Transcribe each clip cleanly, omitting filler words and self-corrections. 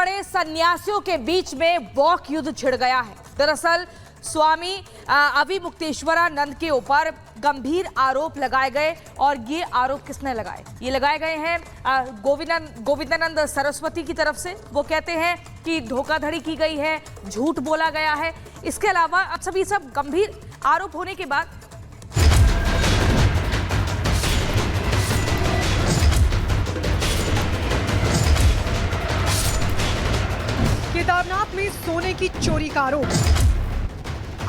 पड़े सन्यासियों के बीच में वॉक युद्ध छिड़ गया है। दरअसल स्वामी अविमुक्तेश्वरानंद के ऊपर गंभीर आरोप लगाए गए और ये आरोप किसने लगाए? ये लगाए गए हैं गोविंदानंद सरस्वती की तरफ से। वो कहते हैं कि धोखाधड़ी की गई है, झूठ बोला गया है। इसके अलावा अब सब गंभीर आरोप होने के बाद केदारनाथ में सोने की चोरी का आरोप।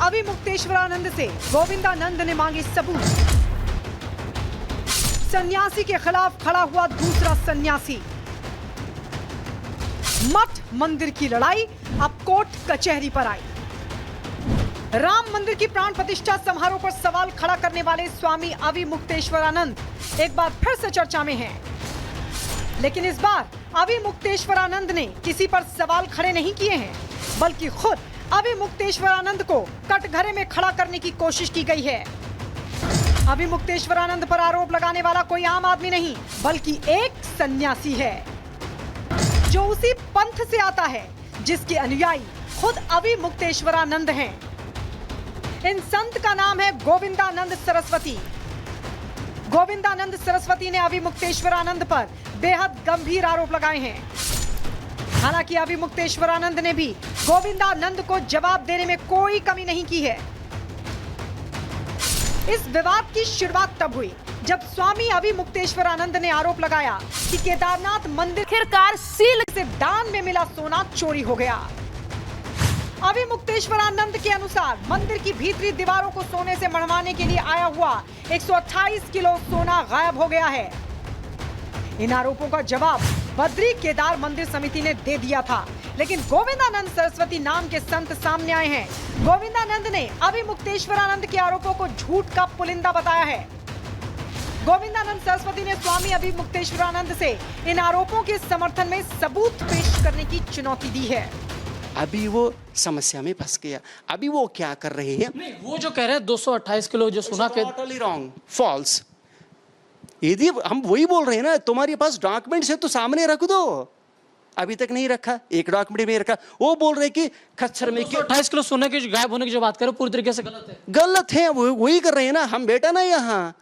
अविमुक्तेश्वरानंद से गोविंदानंद ने मांगे सबूत। सन्यासी के खिलाफ खड़ा हुआ दूसरा सन्यासी। मठ मंदिर की लड़ाई अब कोर्ट कचहरी पर आई। राम मंदिर की प्राण प्रतिष्ठा समारोह पर सवाल खड़ा करने वाले स्वामी अविमुक्तेश्वरानंद एक बार फिर से चर्चा में हैं। लेकिन इस बार अविमुक्तेश्वरानंद ने किसी पर सवाल खड़े नहीं किए हैं, बल्कि खुद अविमुक्तेश्वरानंद को कटघरे में खड़ा करने की कोशिश की गई है। अविमुक्तेश्वरानंद पर आरोप लगाने वाला कोई आम आदमी नहीं, बल्कि एक सन्यासी है जो उसी पंथ से आता है जिसके अनुयायी खुद अविमुक्तेश्वरानंद हैं। इन संत का नाम है गोविंदानंद सरस्वती। गोविंदानंद सरस्वती ने अविमुक्तेश्वरानंद पर बेहद गंभीर आरोप लगाए हैं। हालांकि अविमुक्तेश्वरानंद ने भी गोविंदानंद को जवाब देने में कोई कमी नहीं की है। इस विवाद की शुरुआत तब हुई जब स्वामी अविमुक्तेश्वरानंद ने आरोप लगाया कि केदारनाथ मंदिर आखिरकार सील से दान में मिला सोना चोरी हो गया। अविमुक्तेश्वरानंद के अनुसार मंदिर की भीतरी दीवारों को सोने से मढ़वाने के लिए आया हुआ 128 किलो सोना गायब हो गया है। इन आरोपों का जवाब बद्री केदार मंदिर समिति ने दे दिया था, लेकिन गोविंदानंद सरस्वती नाम के संत सामने आए हैं। गोविंदानंद ने अविमुक्तेश्वरानंद के आरोपों को झूठ का पुलिंदा बताया है। गोविंदानंद सरस्वती ने स्वामी अविमुक्तेश्वरानंद से इन आरोपों के समर्थन में सबूत पेश करने की चुनौती दी है। अभी वो समस्या में फंस गया। अभी वो क्या कर रहे हैं? नहीं, वो जो कह रहे हैं 228 किलो जो सोना के टोटली रॉन्ग, फॉल्स। यदि हम वही बोल रहे हैं ना, तुम्हारे पास डॉक्यूमेंट्स है तो सामने रख दो। अभी तक नहीं रखा, एक डॉक्यूमेंट में रखा। वो बोल रहे कि खच्चर में 228 किलो सोने के गायब होने की जो बात करो पूरी तरीके से गलत है। गलत है, वही कर रहे हैं ना हम। बेटा ना यहाँ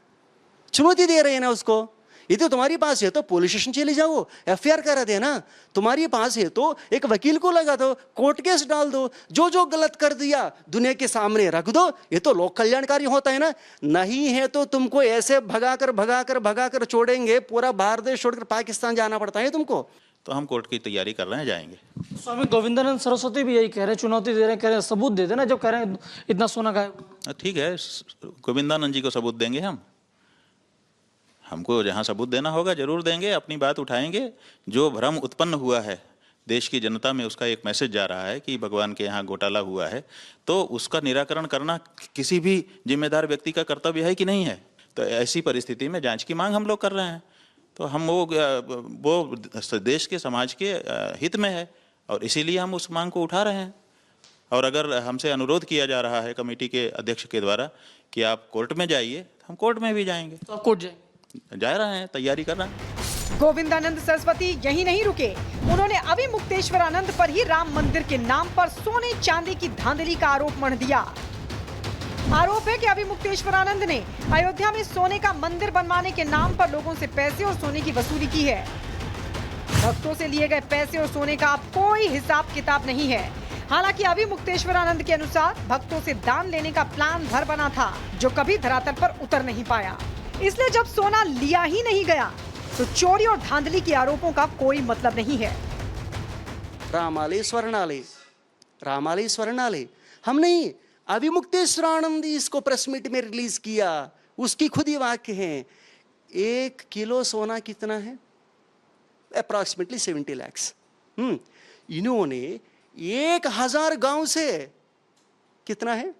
चुनौती दे रहे हैं ना उसको। ये तो तुम्हारे पास है तो पुलिस स्टेशन चले जाओ, एफआईआर करा देना। तुम्हारे पास है तो एक वकील को लगा दो, कोर्ट केस डाल दो। जो गलत कर दिया दुनिया के सामने रख दो। ये तो लोक कल्याणकारी होता है ना। नहीं है तो तुमको ऐसे भगाकर छोड़ेंगे, पूरा भारत देश छोड़कर पाकिस्तान जाना पड़ता है तुमको। तो हम कोर्ट की तैयारी कर रहे हैं, जाएंगे। स्वामी गोविंदानंद सरस्वती भी यही कह रहे हैं, चुनौती दे रहे हैं, कह रहे हैं सबूत दे देना जब कह रहे हैं इतना सोना गायब। ठीक है, गोविंदानंद जी को सबूत देंगे हमको जहाँ सबूत देना होगा जरूर देंगे, अपनी बात उठाएंगे। जो भ्रम उत्पन्न हुआ है देश की जनता में, उसका एक मैसेज जा रहा है कि भगवान के यहाँ घोटाला हुआ है, तो उसका निराकरण करना किसी भी जिम्मेदार व्यक्ति का कर्तव्य है कि नहीं है। तो ऐसी परिस्थिति में जांच की मांग हम लोग कर रहे हैं। तो हम वो देश के समाज के हित में है और इसीलिए हम उस मांग को उठा रहे हैं। और अगर हमसे अनुरोध किया जा रहा है कमेटी के अध्यक्ष के द्वारा कि आप कोर्ट में जाइए, हम कोर्ट में भी जाएंगे। तो आप कोर्ट जाएंगे? जा रहे हैं, तैयारी कर रहे हैं। गोविंदानंद सरस्वती यही नहीं रुके, उन्होंने अविमुक्तेश्वरानंद पर ही राम मंदिर के नाम पर सोने चांदी की धांधली का आरोप मढ़ दिया। आरोप है कि अविमुक्तेश्वरानंद ने अयोध्या में सोने का मंदिर बनवाने के नाम पर लोगों से पैसे और सोने की वसूली की है। भक्तों से लिए गए पैसे और सोने का अब कोई हिसाब किताब नहीं है। हालांकि अविमुक्तेश्वरानंद के अनुसार भक्तों से दान लेने का प्लान भर बना था, जो कभी धरातल पर उतर नहीं पाया। इसलिए जब सोना लिया ही नहीं गया तो चोरी और धांधली के आरोपों का कोई मतलब नहीं है। रामालय स्वर्णालय हम नहीं, अविमुक्तेश्वरानंद इसको प्रेस मीट में रिलीज किया। उसकी खुद ही वाक्य है। 1 किलो सोना कितना है? अप्रॉक्सीमेटली 70 लाख। इन्होंने 1000 गांव से कितना है?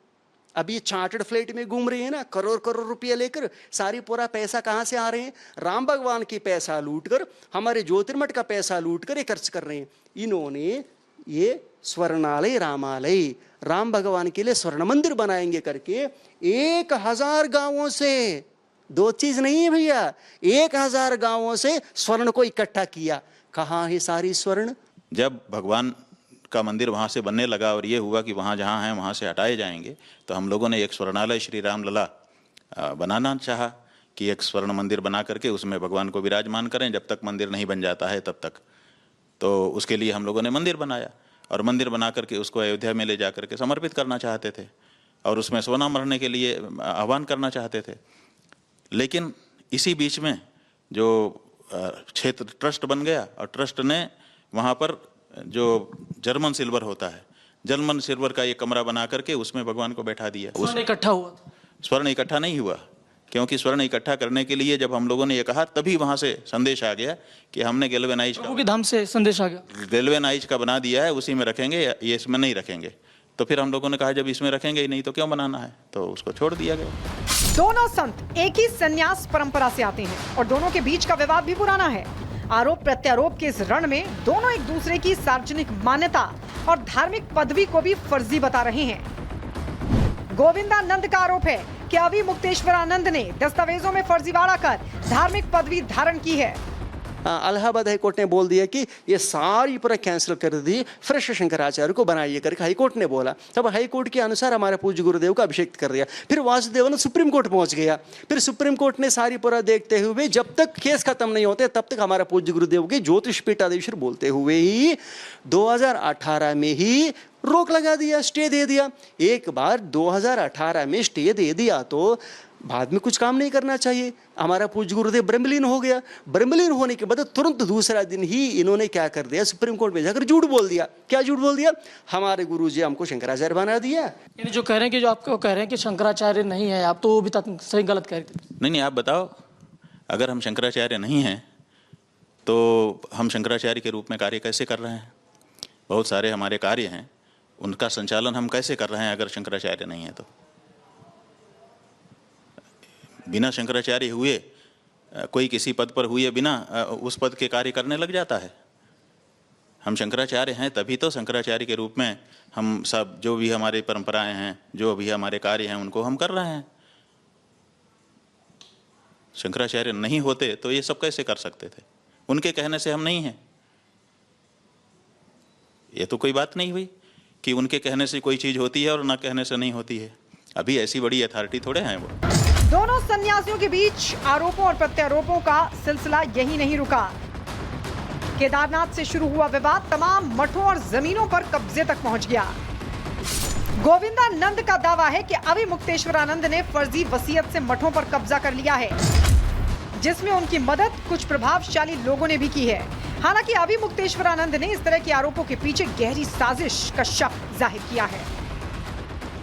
अब ये चार्टर्ड फ्लाइट में घूम रहे हैं ना, करोड़ रुपया लेकर। सारी पूरा पैसा कहाँ से आ रहे हैं? राम भगवान की पैसा लूटकर, हमारे ज्योतिर्मठ का पैसा लूटकर ये खर्च कर रहे हैं। इन्होंने ये स्वर्णालय रामालय, राम भगवान के लिए स्वर्ण मंदिर बनाएंगे करके 1000 गांवों से, दो चीज नहीं है भैया, 1000 गांवों से स्वर्ण को इकट्ठा किया। कहाँ है सारी स्वर्ण? जब भगवान का मंदिर वहाँ से बनने लगा और ये हुआ कि वहाँ जहाँ हैं वहाँ से हटाए जाएंगे, तो हम लोगों ने एक स्वर्णालय श्री रामलला बनाना चाहा कि एक स्वर्ण मंदिर बना करके उसमें भगवान को विराजमान करें जब तक मंदिर नहीं बन जाता है तब तक। तो उसके लिए हम लोगों ने मंदिर बनाया और मंदिर बना करके उसको अयोध्या में ले जा करके समर्पित करना चाहते थे और उसमें सोना मरने के लिए आह्वान करना चाहते थे। लेकिन इसी बीच में जो क्षेत्र ट्रस्ट बन गया और ट्रस्ट ने वहाँ पर जो जर्मन सिल्वर होता है, जर्मन सिल्वर का एक कमरा बना करके उसमें भगवान को बैठा दिया। स्वर्ण इकट्ठा हुआ था। स्वर्ण इकट्ठा नहीं हुआ, क्योंकि स्वर्ण इकट्ठा करने के लिए जब हम लोगों ने ये कहा तभी वहाँ से संदेश आ गया कि हमने गैल्वेनाइज प्रभु के धाम से संदेश आ गया, गैल्वेनाइज का बना दिया है, उसी में रखेंगे, ये इसमें नहीं रखेंगे। तो फिर हम लोगों ने कहा जब इसमें रखेंगे ही नहीं तो क्यों बनाना है, तो उसको छोड़ दिया गया। दोनों संत एक ही संन्यास परंपरा से आते हैं और दोनों के बीच का विवाद भी पुराना है। आरोप प्रत्यारोप के इस रण में दोनों एक दूसरे की सार्वजनिक मान्यता और धार्मिक पदवी को भी फर्जी बता रहे हैं। गोविंदानंद का आरोप है कि अभी मुक्तेश्वरानंद ने दस्तावेजों में फर्जीवाड़ा कर धार्मिक पदवी धारण की है। इलाहाबाद हाईकोर्ट ने बोल दिया कि ये सारी पूरा कैंसिल कर दी, फ्रेश शंकराचार्य को बनाइए करके हाईकोर्ट ने बोला। तब हाईकोर्ट के अनुसार हमारे पूज्य गुरुदेव का अभिषेक कर दिया। फिर वासुदेवन सुप्रीम कोर्ट पहुंच गया। फिर सुप्रीम कोर्ट ने सारी पूरा देखते हुए जब तक केस खत्म नहीं होते तब तक हमारा पूज्य गुरुदेव के ज्योतिष पीठाधीश्वर बोलते हुए ही 2018 में ही रोक लगा दिया, स्टे दे दिया। एक बार 2018 में स्टे दे दिया तो बाद में कुछ काम नहीं करना चाहिए। हमारा पूज्य गुरुदेव ब्रह्मलीन हो गया। ब्रह्मलीन होने के बाद तुरंत दूसरा दिन ही इन्होंने क्या कर दिया, सुप्रीम कोर्ट में जाकर झूठ बोल दिया। क्या झूठ बोल दिया? हमारे गुरुजी हमको शंकराचार्य बना दिया। यानी जो कह रहे हैं कि जो आपको कह रहे हैं कि शंकराचार्य नहीं है आप, तो वो भी सही गलत कह रहे थे। नहीं, आप बताओ, अगर हम शंकराचार्य नहीं हैं तो हम शंकराचार्य के रूप में कार्य कैसे कर रहे हैं? बहुत सारे हमारे कार्य हैं, उनका संचालन हम कैसे कर रहे हैं अगर शंकराचार्य नहीं है तो? बिना शंकराचार्य हुए कोई किसी पद पर हुए बिना उस पद के कार्य करने लग जाता है। हम शंकराचार्य हैं तभी तो शंकराचार्य के रूप में हम सब जो भी हमारी परंपराएं हैं, जो भी हमारे कार्य हैं, उनको हम कर रहे हैं। शंकराचार्य नहीं होते तो ये सब कैसे कर सकते थे? उनके कहने से हम नहीं हैं। ये तो कोई बात नहीं हुई कि उनके कहने से कोई चीज होती है और ना कहने से नहीं होती है। अभी ऐसी बड़ी अथॉरिटी थोड़े हैं वो। दोनों सन्यासियों के बीच आरोपों और प्रत्यारोपों का सिलसिला यही नहीं रुका। केदारनाथ से शुरू हुआ विवाद तमाम मठों और जमीनों पर कब्जे तक पहुंच गया। गोविंदानंद का दावा है कि अभी मुक्तेश्वरानंद ने फर्जी वसीयत से मठों पर कब्जा कर लिया है, जिसमें उनकी मदद कुछ प्रभावशाली लोगों ने भी की है। हालांकि अभी मुक्तेश्वरानंद ने इस तरह के आरोपों के पीछे गहरी साजिश का शक जाहिर किया है।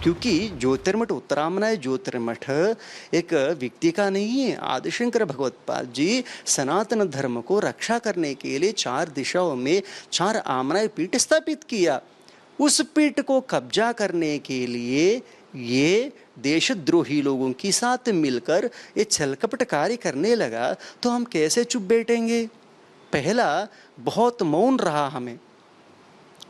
क्योंकि ज्योतिर्मठ उत्तरामनाय ज्योतिर्मठ एक व्यक्ति का नहीं है। आदिशंकर भगवत्पाद जी सनातन धर्म को रक्षा करने के लिए 4 दिशाओं में 4 आमनाय पीठ स्थापित किया। उस पीठ को कब्जा करने के लिए ये देशद्रोही लोगों के साथ मिलकर ये छलकपट कार्य करने लगा तो हम कैसे चुप बैठेंगे? पहला बहुत मौन रहा, हमें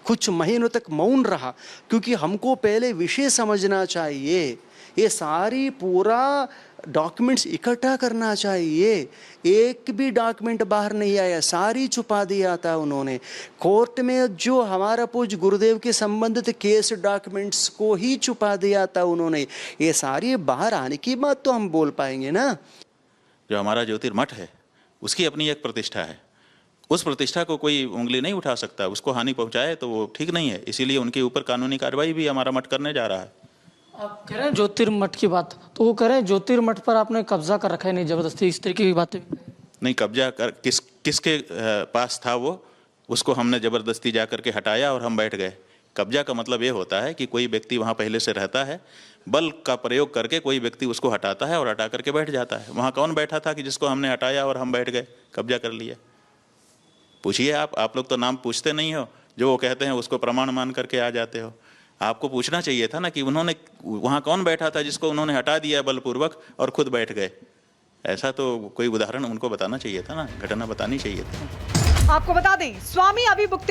कुछ महीनों तक मौन रहा, क्योंकि हमको पहले विषय समझना चाहिए। ये सारी पूरा डॉक्यूमेंट्स इकट्ठा करना चाहिए। एक भी डॉक्यूमेंट बाहर नहीं आया, सारी छुपा दिया था उन्होंने। कोर्ट में जो हमारा पूज्य गुरुदेव के संबंधित केस डॉक्यूमेंट्स को ही छुपा दिया था उन्होंने। ये सारी बाहर आने की बात तो हम बोल पाएंगे ना। जो हमारा ज्योतिर्मठ है उसकी अपनी एक प्रतिष्ठा है, उस प्रतिष्ठा को कोई उंगली नहीं उठा सकता। उसको हानि पहुंचाए तो वो ठीक नहीं है। इसीलिए उनके ऊपर कानूनी कार्रवाई भी हमारा मठ करने जा रहा है। आप कह रहे हैं ज्योतिर्मठ की बात, तो वो कह रहे हैं ज्योतिर्मठ पर आपने कब्जा कर रखा है, नहीं जबरदस्ती, इस तरीके की बातें नहीं। कब्जा कर किसके पास था वो, उसको हमने जबरदस्ती जा करके हटाया और हम बैठ गए। कब्जा का मतलब ये होता है कि कोई व्यक्ति वहाँ पहले से रहता है, बल का प्रयोग करके कोई व्यक्ति उसको हटाता है और हटा करके बैठ जाता है। वहाँ कौन बैठा था कि जिसको हमने हटाया और हम बैठ गए, कब्जा कर लिया? पूछिए आप लोग तो नाम पूछते नहीं हो, जो वो कहते हैं उसको प्रमाण मान करके आ जाते हो। आपको पूछना चाहिए था ना कि उन्होंने वहाँ कौन बैठा था जिसको उन्होंने हटा दिया बलपूर्वक और खुद बैठ गए। ऐसा तो कोई उदाहरण उनको बताना चाहिए था ना, घटना बतानी चाहिए थी। आपको बता दें, स्वामी अभी